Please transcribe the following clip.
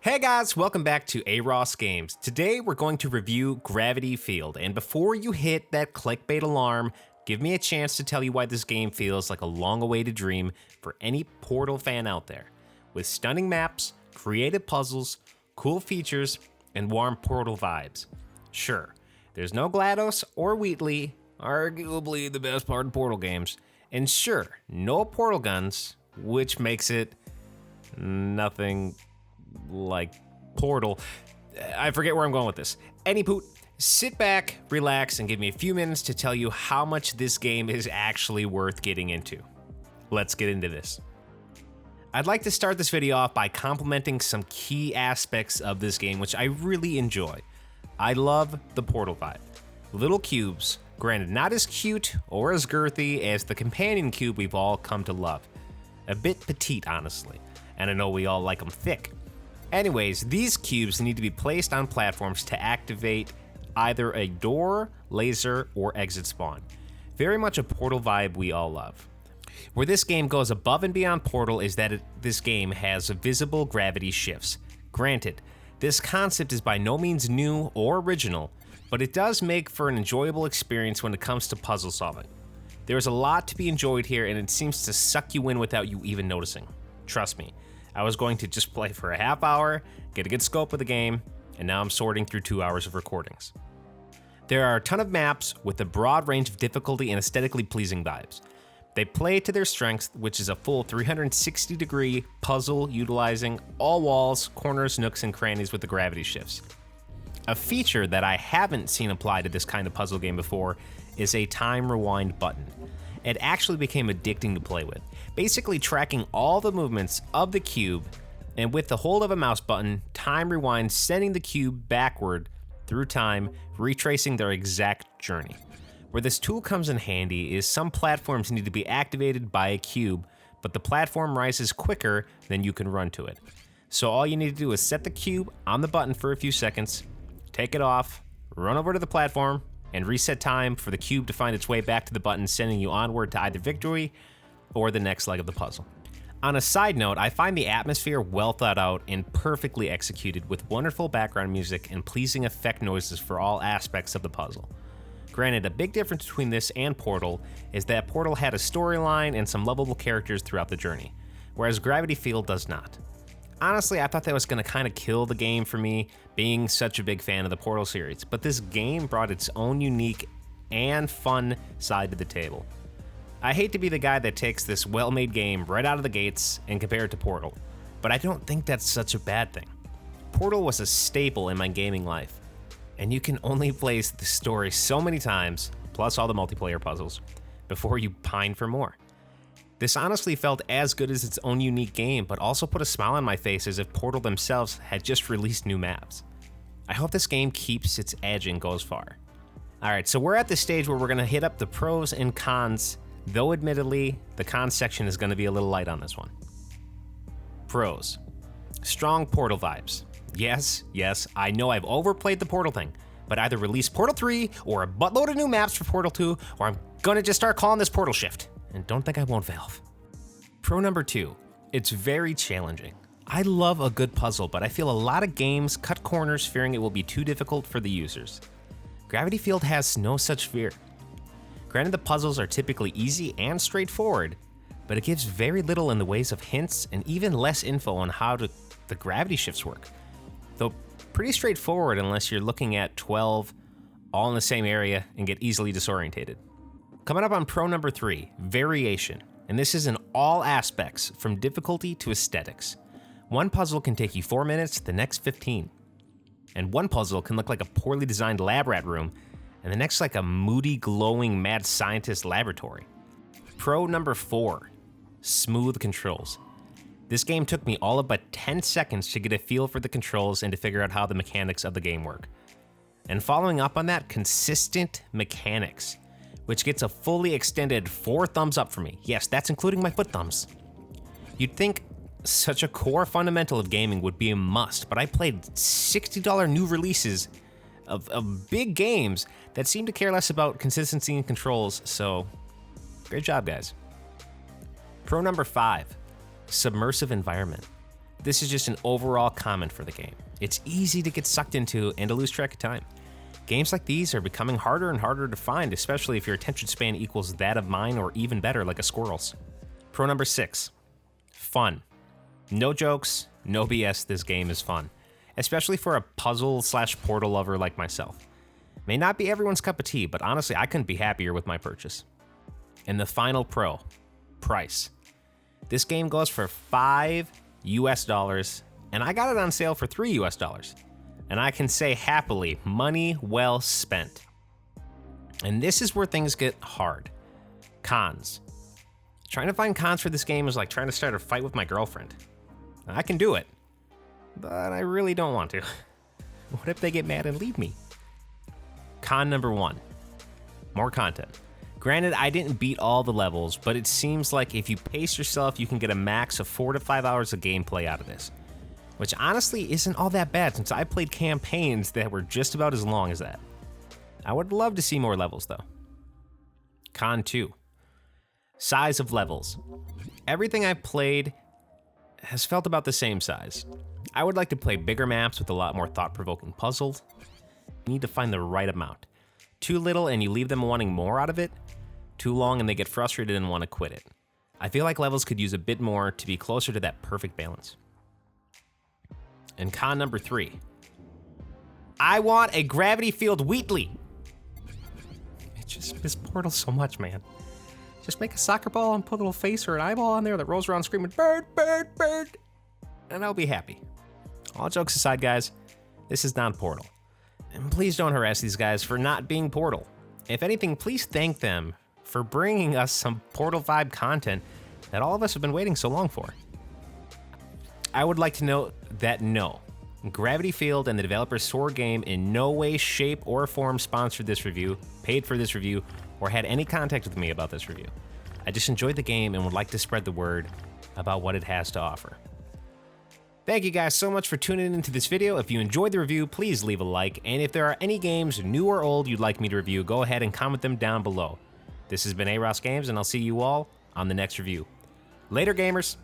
Hey guys, welcome back to AROS Games. Today we're going to review Gravity Field, and before you hit that clickbait alarm, give me a chance to tell you why this game feels like a long-awaited dream for any Portal fan out there. With stunning maps, creative puzzles, cool features, and warm Portal vibes. Sure, there's no GLaDOS or Wheatley, arguably the best part of Portal games, and sure, no Portal guns, which makes it nothing like Portal. I forget where I'm going with this. Anywho, sit back, relax, and give me a few minutes to tell you how much this game is actually worth getting into. Let's get into this. I'd like to start this video off by complimenting some key aspects of this game, which I really enjoy. I love the Portal vibe. Little cubes, granted not as cute or as girthy as the companion cube we've all come to love. A bit petite, honestly, and I know we all like them thick. Anyways, these cubes need to be placed on platforms to activate either a door, laser, or exit spawn. Very much a Portal vibe we all love. Where this game goes above and beyond Portal is that this game has visible gravity shifts. Granted, this concept is by no means new or original, but it does make for an enjoyable experience when it comes to puzzle solving. There is a lot to be enjoyed here, and it seems to suck you in without you even noticing. Trust me. I was going to just play for a half hour, get a good scope of the game, and now I'm sorting through 2 hours of recordings. There are a ton of maps with a broad range of difficulty and aesthetically pleasing vibes. They play to their strengths, which is a full 360-degree puzzle utilizing all walls, corners, nooks, and crannies with the gravity shifts. A feature that I haven't seen applied to this kind of puzzle game before is a time rewind button. It actually became addicting to play with, basically tracking all the movements of the cube, and with the hold of a mouse button, time rewind, sending the cube backward through time, retracing their exact journey. Where this tool comes in handy is some platforms need to be activated by a cube, but the platform rises quicker than you can run to it. So all you need to do is set the cube on the button for a few seconds, take it off, run over to the platform, and reset time for the cube to find its way back to the button, sending you onward to either victory or the next leg of the puzzle. On a side note, I find the atmosphere well thought out and perfectly executed with wonderful background music and pleasing effect noises for all aspects of the puzzle. Granted, a big difference between this and Portal is that Portal had a storyline and some lovable characters throughout the journey, whereas Gravity Field does not. Honestly, I thought that was going to kind of kill the game for me, being such a big fan of the Portal series, but this game brought its own unique and fun side to the table. I hate to be the guy that takes this well-made game right out of the gates and compare it to Portal, but I don't think that's such a bad thing. Portal was a staple in my gaming life, and you can only play the story so many times, plus all the multiplayer puzzles, before you pine for more. This honestly felt as good as its own unique game, but also put a smile on my face as if Portal themselves had just released new maps. I hope this game keeps its edge and goes far. Alright, so we're at the stage where we're going to hit up the pros and cons, though admittedly, the cons section is going to be a little light on this one. Pros. Strong Portal vibes. Yes, I know I've overplayed the Portal thing, but either release Portal 3 or a buttload of new maps for Portal 2, or I'm going to just start calling this Portal Shift. And don't think I won't, Valve. Pro number 2, it's very challenging. I love a good puzzle, but I feel a lot of games cut corners fearing it will be too difficult for the users. Gravity Field has no such fear. Granted, the puzzles are typically easy and straightforward, but it gives very little in the ways of hints and even less info on how the gravity shifts work. Though pretty straightforward unless you're looking at 12 all in the same area and get easily disorientated. Coming up on pro number 3, variation, and this is in all aspects from difficulty to aesthetics. One puzzle can take you 4 minutes, the next 15. And one puzzle can look like a poorly designed lab rat room, and the next like a moody, glowing mad scientist laboratory. Pro number 4, smooth controls. This game took me all of but 10 seconds to get a feel for the controls and to figure out how the mechanics of the game work. And following up on that, consistent mechanics, which gets a fully extended 4 thumbs up for me. Yes, that's including my foot thumbs. You'd think such a core fundamental of gaming would be a must, but I played $60 new releases of big games that seem to care less about consistency and controls, so great job, guys. Pro number 5, submersive environment. this is just an overall comment for the game. It's easy to get sucked into and to lose track of time. Games like these are becoming harder and harder to find, especially if your attention span equals that of mine or even better, like a squirrel's. Pro number 6, fun. No jokes, no BS, this game is fun, especially for a puzzle/portal lover like myself. May not be everyone's cup of tea, but honestly, I couldn't be happier with my purchase. And the final pro, price. This game goes for $5 US, and I got it on sale for $3 US. And I can say happily, money well spent. And this is where things get hard. Cons. Trying to find cons for this game is like trying to start a fight with my girlfriend. I can do it, but I really don't want to. What if they get mad and leave me? Con number 1, more content. Granted, I didn't beat all the levels, but it seems like if you pace yourself, you can get a max of 4 to 5 hours of gameplay out of this. Which honestly isn't all that bad since I played campaigns that were just about as long as that. I would love to see more levels though. Con 2, size of levels. Everything I've played has felt about the same size. I would like to play bigger maps with a lot more thought-provoking puzzles. You need to find the right amount. Too little and you leave them wanting more out of it. Too long and they get frustrated and want to quit it. I feel like levels could use a bit more to be closer to that perfect balance. And con number 3, I want a gravity field Wheatley. I just miss Portal so much, man. Just make a soccer ball and put a little face or an eyeball on there that rolls around screaming, bird, bird, bird, and I'll be happy. All jokes aside, guys, this is not Portal. And please don't harass these guys for not being Portal. If anything, please thank them for bringing us some Portal vibe content that all of us have been waiting so long for. I would like to note that no, Gravity Field and the developer Soar Game in no way, shape, or form sponsored this review, paid for this review, or had any contact with me about this review. I just enjoyed the game and would like to spread the word about what it has to offer. Thank you guys so much for tuning into this video. If you enjoyed the review, please leave a like, and if there are any games, new or old, you'd like me to review, go ahead and comment them down below. This has been Aros Games, and I'll see you all on the next review. Later, gamers!